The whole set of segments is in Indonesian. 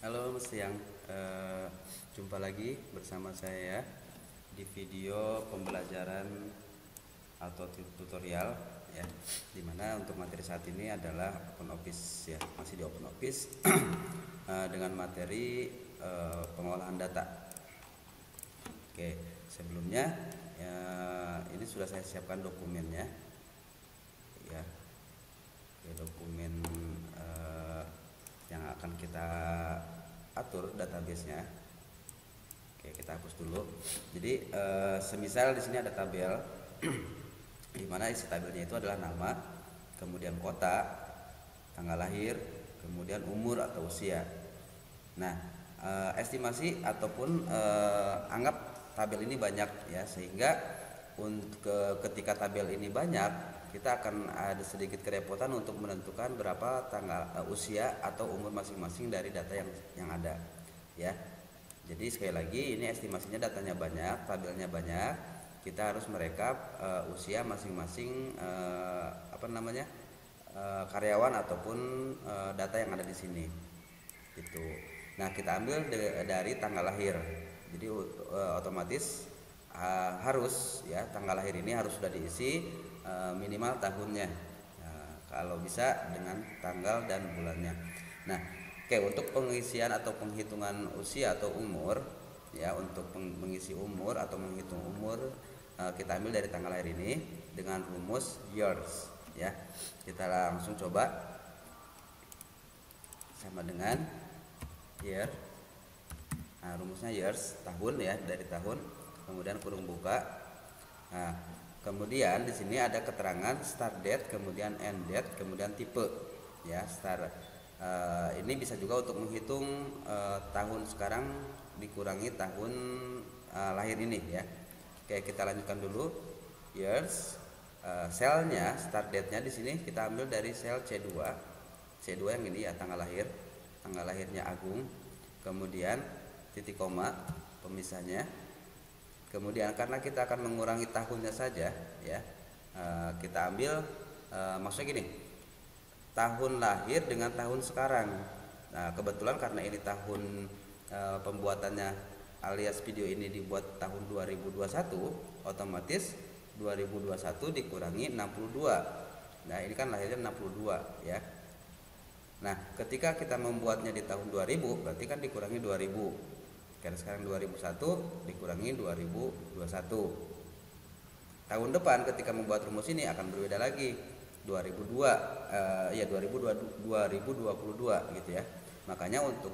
Halo, siang. Jumpa lagi bersama saya di video pembelajaran atau tutorial ya. Dimana untuk materi saat ini adalah OpenOffice ya, masih di OpenOffice dengan materi pengolahan data. Oke, sebelumnya ya, ini sudah saya siapkan dokumennya ya. Dokumen yang akan kita atur database-nya. Oke, kita hapus dulu. Jadi semisal di sini ada tabel di mana isi tabelnya itu adalah nama, kemudian kota, tanggal lahir, kemudian umur atau usia. Nah, estimasi ataupun anggap tabel ini banyak ya, sehingga ketika tabel ini banyak kita akan ada sedikit kerepotan untuk menentukan berapa tanggal usia atau umur masing-masing dari data yang ada ya. Jadi sekali lagi ini estimasinya datanya banyak, tabelnya banyak, kita harus merekap usia masing-masing karyawan ataupun data yang ada di sini gitu. Nah, kita ambil dari tanggal lahir. Jadi otomatis harus ya, tanggal lahir ini harus sudah diisi minimal tahunnya. Nah, kalau bisa dengan tanggal dan bulannya. Nah, oke, untuk pengisian atau penghitungan usia atau umur ya, untuk mengisi umur atau menghitung umur kita ambil dari tanggal lahir ini dengan rumus years ya. Kita langsung coba sama dengan year. Nah, rumusnya years, tahun ya, dari tahun, kemudian kurung buka. Nah, kemudian di sini ada keterangan start date, kemudian end date, kemudian tipe ya. Ini bisa juga untuk menghitung tahun sekarang dikurangi tahun lahir ini ya. Oke, kita lanjutkan dulu. Years, selnya start date-nya di sini kita ambil dari sel C2. C2 yang ini ya, tanggal lahir. Tanggal lahirnya Agung. Kemudian titik koma pemisahnya. Kemudian karena kita akan mengurangi tahunnya saja ya, kita ambil maksudnya gini, tahun lahir dengan tahun sekarang. Nah, kebetulan karena ini tahun pembuatannya alias video ini dibuat tahun 2021, otomatis 2021 dikurangi 62. Nah, ini kan lahirnya 62 ya. Nah, ketika kita membuatnya di tahun 2000 berarti kan dikurangi 2000. Karena sekarang 2001 dikurangi 2021. Tahun depan ketika membuat rumus ini akan berbeda lagi. 2022 gitu ya. Makanya untuk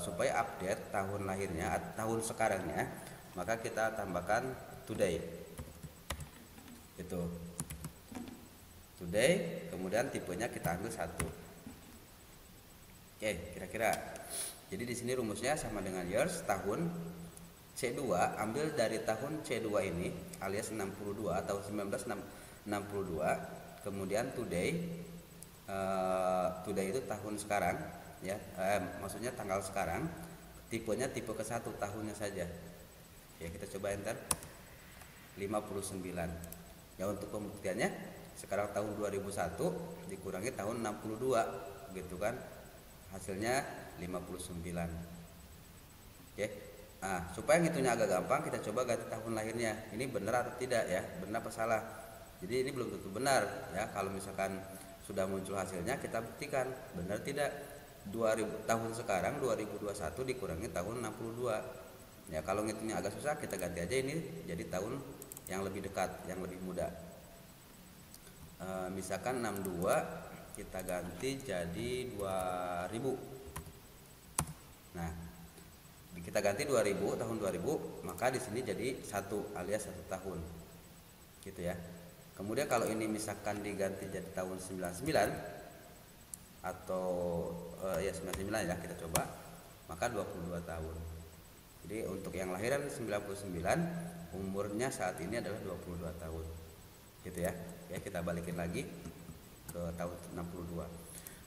supaya update tahun lahirnya, tahun sekarangnya, maka kita tambahkan today. Gitu. Today, kemudian tipenya kita ambil 1. Oke, kira-kira. Jadi di sini rumusnya sama dengan years, tahun. C2 ambil dari tahun C2 ini alias 62 atau 1962. Kemudian today, today itu tahun sekarang ya, maksudnya tanggal sekarang. Tipenya tipe ke-1, tahunnya saja. Ya, kita coba enter. 59. Ya, untuk pembuktiannya sekarang tahun 2001 dikurangi tahun 62 gitu kan. Hasilnya 59. Oke. Nah, supaya ngitungnya agak gampang, kita coba ganti tahun lahirnya. Ini benar atau tidak ya? Benar apa salah? Jadi ini belum tentu benar ya. Kalau misalkan sudah muncul hasilnya, kita buktikan benar tidak. 2000 tahun sekarang 2021 dikurangi tahun 62. Ya, kalau ngitungnya agak susah, kita ganti aja ini jadi tahun yang lebih dekat, yang lebih mudah. Misalkan 62 kita ganti jadi 2000. Nah, kita ganti 2000, tahun 2000, maka di sini jadi 1 alias 1 tahun. Gitu ya. Kemudian kalau ini misalkan diganti jadi tahun 99 atau ya 99 ya, kita coba, maka 22 tahun. Jadi untuk yang lahiran 99, umurnya saat ini adalah 22 tahun. Gitu ya. Ya, kita balikin lagi ke tahun 62.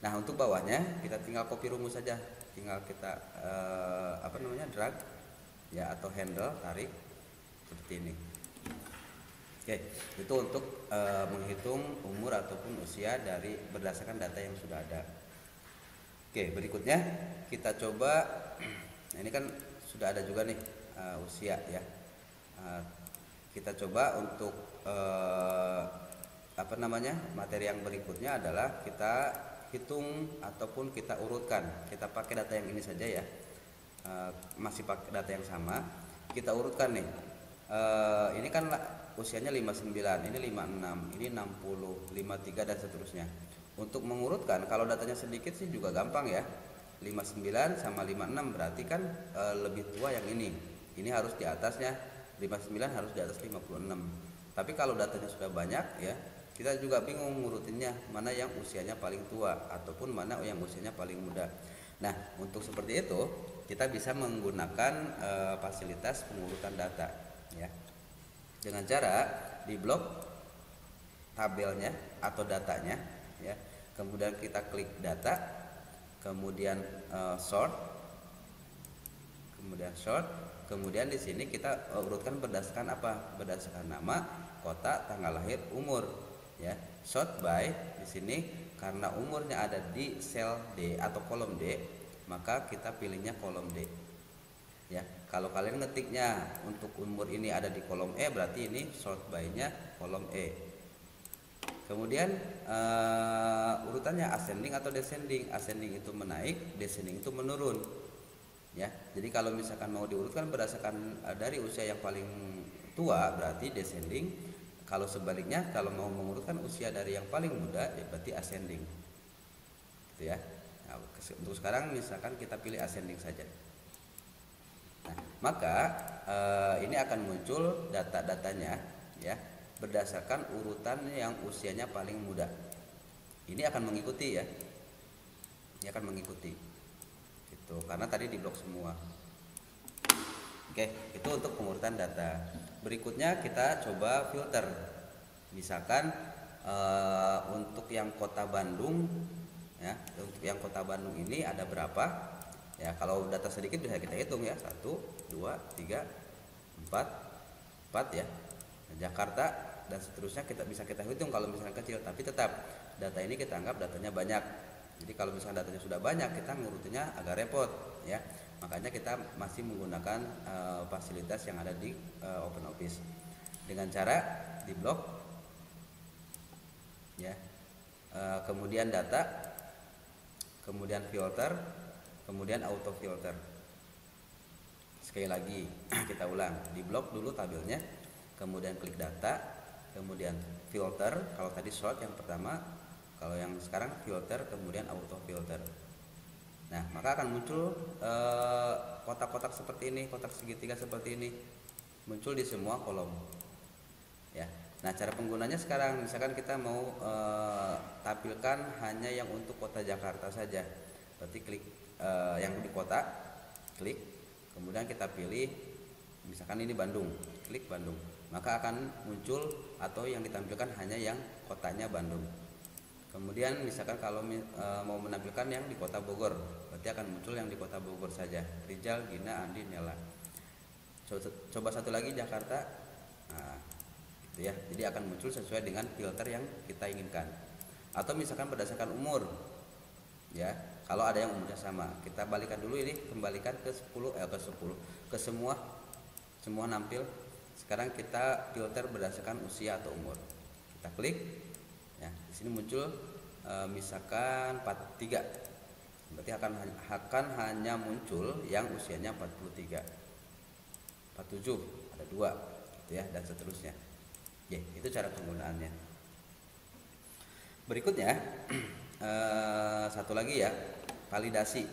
Nah, untuk bawahnya kita tinggal copy rumus saja, tinggal kita drag ya, atau handle, tarik seperti ini. Oke, itu untuk menghitung umur ataupun usia dari berdasarkan data yang sudah ada. Oke, berikutnya kita coba. Nah, ini kan sudah ada juga nih usia ya. Kita coba untuk materi yang berikutnya adalah kita hitung ataupun kita urutkan. Kita pakai data yang ini saja ya. Masih pakai data yang sama. Kita urutkan nih. Ini kan usianya 59, ini 56, ini 60, 53 dan seterusnya. Untuk mengurutkan, kalau datanya sedikit sih juga gampang ya. 59 sama 56 berarti kan lebih tua yang ini. Ini harus di atasnya, 59 harus di atas 56. Tapi kalau datanya sudah banyak ya, kita juga bingung ngurutinnya, mana yang usianya paling tua ataupun mana yang usianya paling muda. Nah, untuk seperti itu kita bisa menggunakan fasilitas pengurutan data ya. Dengan cara di blok tabelnya atau datanya ya. Kemudian kita klik data, kemudian sort, kemudian di sini kita urutkan berdasarkan apa? Berdasarkan nama, kota, tanggal lahir, umur ya. Sort by di sini karena umurnya ada di sel D atau kolom D, maka kita pilihnya kolom D ya. Kalau kalian ngetiknya untuk umur ini ada di kolom E, berarti ini sort by-nya kolom E. Kemudian urutannya ascending atau descending. Ascending itu menaik, descending itu menurun ya. Jadi kalau misalkan mau diurutkan berdasarkan dari usia yang paling tua berarti descending. Kalau sebaliknya, kalau mau mengurutkan usia dari yang paling muda ya berarti ascending gitu ya. Nah, untuk sekarang misalkan kita pilih ascending saja. Nah, maka ini akan muncul data-datanya ya berdasarkan urutan yang usianya paling muda. Ini akan mengikuti ya. Ini akan mengikuti. Gitu. Karena tadi di blok semua. Oke, itu untuk pengurutan data. Berikutnya kita coba filter. Misalkan untuk yang kota Bandung ya, untuk yang kota Bandung ini ada berapa? Ya, kalau data sedikit bisa kita hitung ya. 1, 2, 3, 4 ya. Jakarta dan seterusnya kita hitung kalau misalnya kecil, tapi tetap data ini kita anggap datanya banyak. Jadi kalau misalnya datanya sudah banyak, kita ngurutinnya agak repot ya. Makanya kita masih menggunakan fasilitas yang ada di OpenOffice dengan cara di blok ya. Kemudian data, kemudian filter, kemudian auto filter. Sekali lagi kita ulang, di blok dulu tabelnya, kemudian klik data, kemudian filter. Kalau tadi sort yang pertama, kalau yang sekarang filter, kemudian auto filter. Nah, maka akan muncul kotak-kotak seperti ini, kotak segitiga seperti ini, muncul di semua kolom ya. Nah, cara penggunanya sekarang misalkan kita mau tampilkan hanya yang untuk kota Jakarta saja, berarti klik yang di kota, klik, kemudian kita pilih misalkan ini Bandung, klik Bandung, maka akan muncul atau yang ditampilkan hanya yang kotanya Bandung. Kemudian misalkan kalau mau menampilkan yang di kota Bogor, berarti akan muncul yang di kota Bogor saja, Rijal, Gina, Andi, Nela. Coba satu lagi Jakarta, nah, gitu ya. Jadi akan muncul sesuai dengan filter yang kita inginkan. Atau misalkan berdasarkan umur, ya. Kalau ada yang umurnya sama, kita balikan dulu ini, kembalikan ke 10 ke semua nampil. Sekarang kita filter berdasarkan usia atau umur. Kita klik. Ya, di sini muncul misalkan 43. Berarti akan hanya muncul yang usianya 43. 47 ada 2 gitu ya, dan seterusnya. Ya, itu cara penggunaannya. Berikutnya satu lagi ya, validasi.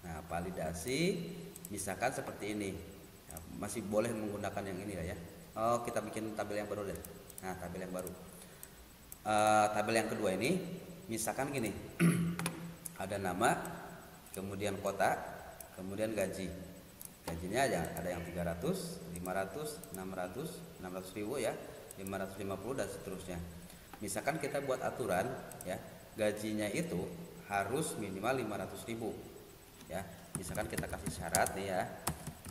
Nah, validasi misalkan seperti ini. Ya, masih boleh menggunakan yang ini ya. Oh, kita bikin tabel yang baru deh. Nah, tabel yang baru. Tabel yang kedua ini misalkan gini. Ada nama, kemudian kota, kemudian gaji. Gajinya ada yang 300, 500, 600 ribu ya, 550 dan seterusnya. Misalkan kita buat aturan ya, gajinya itu harus minimal 500 ribu ya. Misalkan kita kasih syarat nih ya,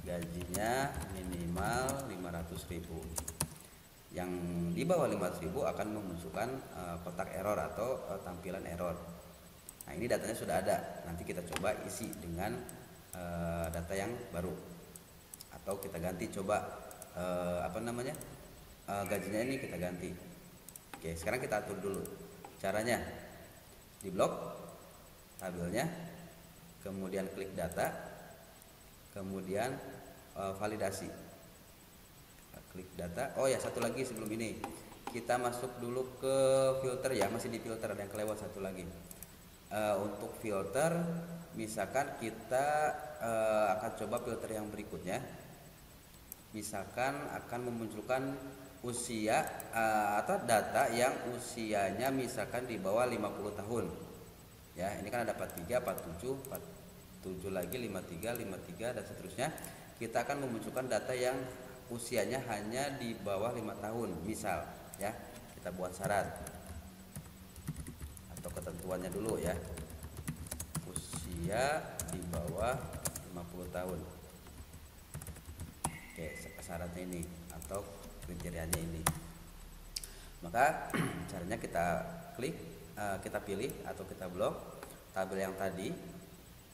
gajinya minimal 500 ribu. Yang di bawah 500 ribu akan memunculkan kotak error atau tampilan error. Nah, ini datanya sudah ada. Nanti kita coba isi dengan data yang baru, atau kita ganti coba gajinya ini kita ganti. Oke, sekarang kita atur dulu caranya. Di blok tabelnya, kemudian klik data, kemudian validasi. Klik data. Oh ya, satu lagi sebelum ini kita masuk dulu ke filter ya, masih di filter, ada yang kelewat satu lagi. Untuk filter, misalkan kita akan coba filter yang berikutnya. Misalkan akan memunculkan usia atau data yang usianya misalkan di bawah 50 tahun. Ya, ini kan ada 43, 47, 47 lagi, 53, 53 dan seterusnya. Kita akan memunculkan data yang usianya hanya di bawah 5 tahun. Misal, ya, kita buat syarat atau ketentuannya dulu ya. Usia di bawah 50 tahun. Oke, syaratnya ini atau kriterianya ini. Maka caranya kita klik, kita pilih atau kita blok tabel yang tadi,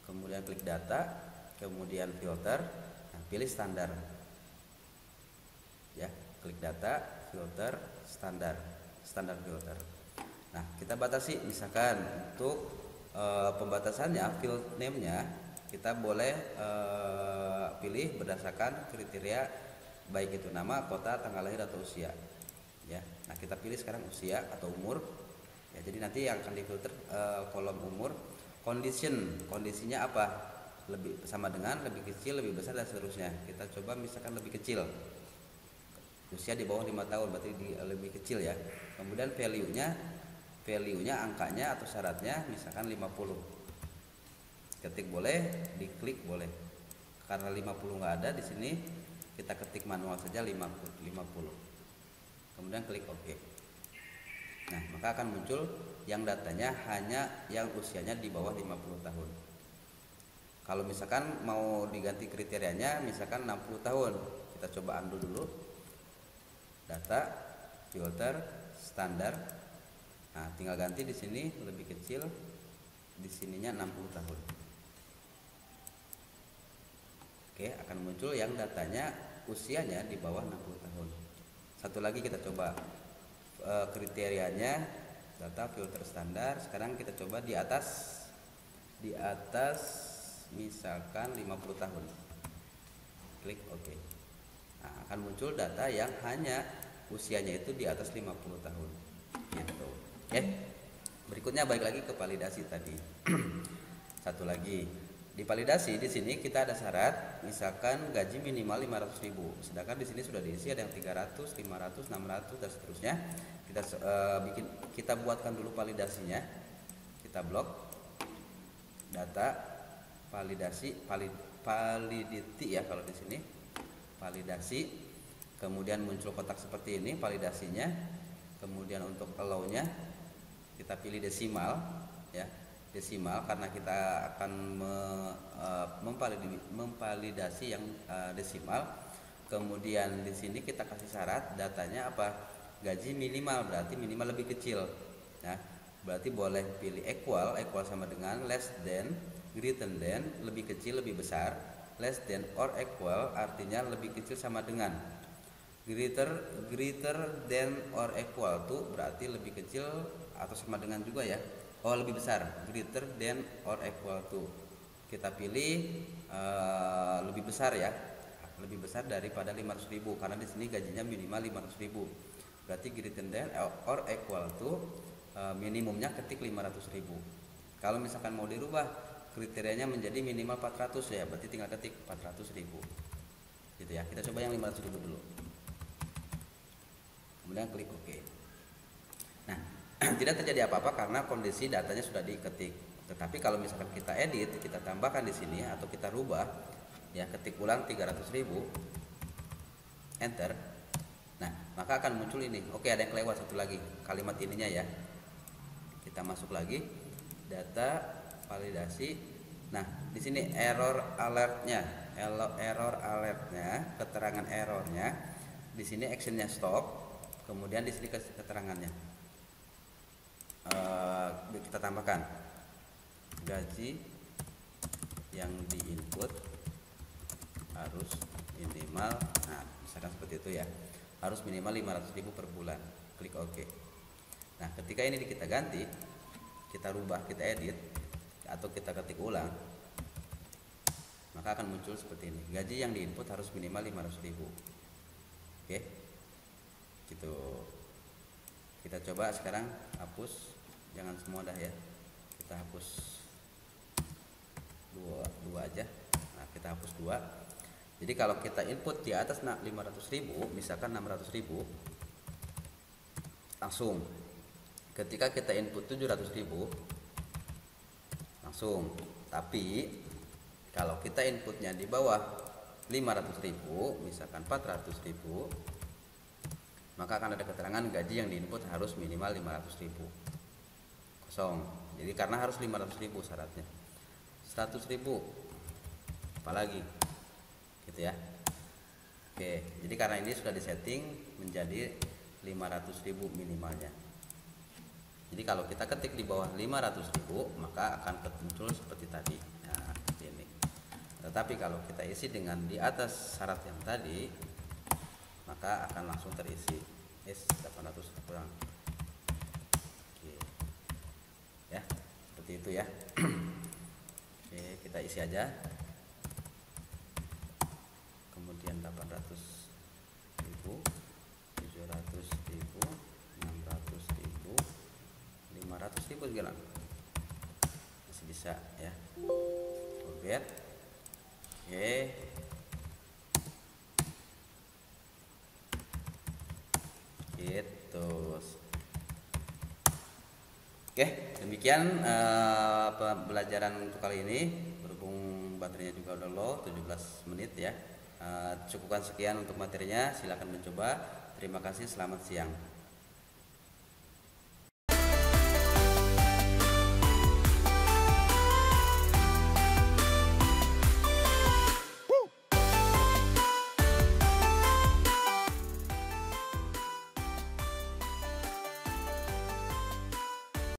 kemudian klik data, kemudian filter, nah, pilih standar. Ya, klik data, filter, standar filter. Nah, kita batasi, misalkan untuk pembatasannya, field name-nya kita boleh pilih berdasarkan kriteria, baik itu nama, kota, tanggal lahir atau usia. Ya, nah kita pilih sekarang usia atau umur. Ya, jadi nanti yang akan difilter kolom umur, kondisinya apa? Lebih sama dengan, lebih kecil, lebih besar dan seterusnya. Kita coba misalkan lebih kecil. Usia di bawah 5 tahun berarti lebih kecil ya. Kemudian value-nya angkanya atau syaratnya misalkan 50. Ketik boleh, diklik boleh. Karena 50 nggak ada di sini, kita ketik manual saja 50. Kemudian klik OK. Nah, maka akan muncul yang datanya hanya yang usianya di bawah 50 tahun. Kalau misalkan mau diganti kriterianya, misalkan 60 tahun, kita coba undo dulu. Data, filter, standar. Nah, tinggal ganti di sini lebih kecil, di sininya 60 tahun. Oke, akan muncul yang datanya usianya di bawah 60 tahun. Satu lagi kita coba kriterianya, data, filter, standar. Sekarang kita coba di atas misalkan 50 tahun. Klik OK. Nah, akan muncul data yang hanya usianya itu di atas 50 tahun. Gitu. Oke. Berikutnya balik lagi ke validasi tadi. Satu lagi. Di validasi di sini kita ada syarat, misalkan gaji minimal 500.000. Sedangkan di sini sudah diisi ada yang 300, 500, 600 dan seterusnya. Kita buatkan dulu validasinya. Kita blok data, validity ya kalau di sini. Validasi. Kemudian muncul kotak seperti ini validasinya. Kemudian untuk allow-nya kita pilih desimal ya. Desimal karena kita akan memvalidasi yang desimal. Kemudian di sini kita kasih syarat datanya apa? Gaji minimal, berarti minimal lebih kecil. Nah, berarti boleh pilih equal sama dengan, less than, greater than, lebih kecil lebih besar, less than or equal artinya lebih kecil sama dengan, greater than or equal to berarti lebih kecil atau sama dengan juga ya. Oh, lebih besar, greater than or equal to. Kita pilih lebih besar ya, lebih besar daripada 500.000 karena di sini gajinya minimal 500.000. Berarti greater than or equal to minimumnya ketik 500.000. Kalau misalkan mau dirubah kriterianya menjadi minimal 400 ya, berarti tinggal ketik 400.000. Gitu ya. Kita coba yang 500.000 dulu. Kemudian klik OK. Nah, tidak terjadi apa-apa karena kondisi datanya sudah diketik. Tetapi kalau misalkan kita edit, kita tambahkan di sini atau kita rubah, ya ketik ulang 300.000, enter. Nah, maka akan muncul ini. Oke, ada yang kelewat satu lagi kalimat ininya ya. Kita masuk lagi, data, validasi. Nah, di sini error alertnya, keterangan errornya. Di sini actionnya stop. Kemudian di sini keterangannya. Kita tambahkan gaji yang diinput harus minimal, nah misalkan seperti itu ya, harus minimal 500.000 per bulan. Klik OK. Nah ketika ini kita ganti, kita rubah, kita edit, atau kita ketik ulang, maka akan muncul seperti ini. Gaji yang diinput harus minimal 500.000. Oke, gitu. Kita coba sekarang hapus, jangan semua dah ya, kita hapus dua aja. Nah kita hapus 2. Jadi kalau kita input di atas 500.000, misalkan 600.000, langsung. Ketika kita input 700.000, langsung. Tapi kalau kita inputnya di bawah 500.000, misalkan 400.000, maka akan ada keterangan gaji yang diinput harus minimal 500.000. Kosong. Jadi karena harus 500.000 syaratnya. 100.000, apalagi gitu ya. Oke, jadi karena ini sudah disetting menjadi 500.000 minimalnya. Jadi kalau kita ketik di bawah 500.000, maka akan muncul seperti tadi. Nah, seperti ini. Tetapi kalau kita isi dengan di atas syarat yang tadi, maka akan langsung terisi. 800 kurang. Oke. Ya, seperti itu ya. Oke, kita isi aja. Kemudian 800.000, 700.000, 600.000, 500.000 sekarang masih bisa ya. Oke, gitu. Oke, demikian pembelajaran untuk kali ini. Berhubung baterainya juga udah low, 17 menit ya. Cukupkan sekian untuk materinya, silakan mencoba. Terima kasih, selamat siang.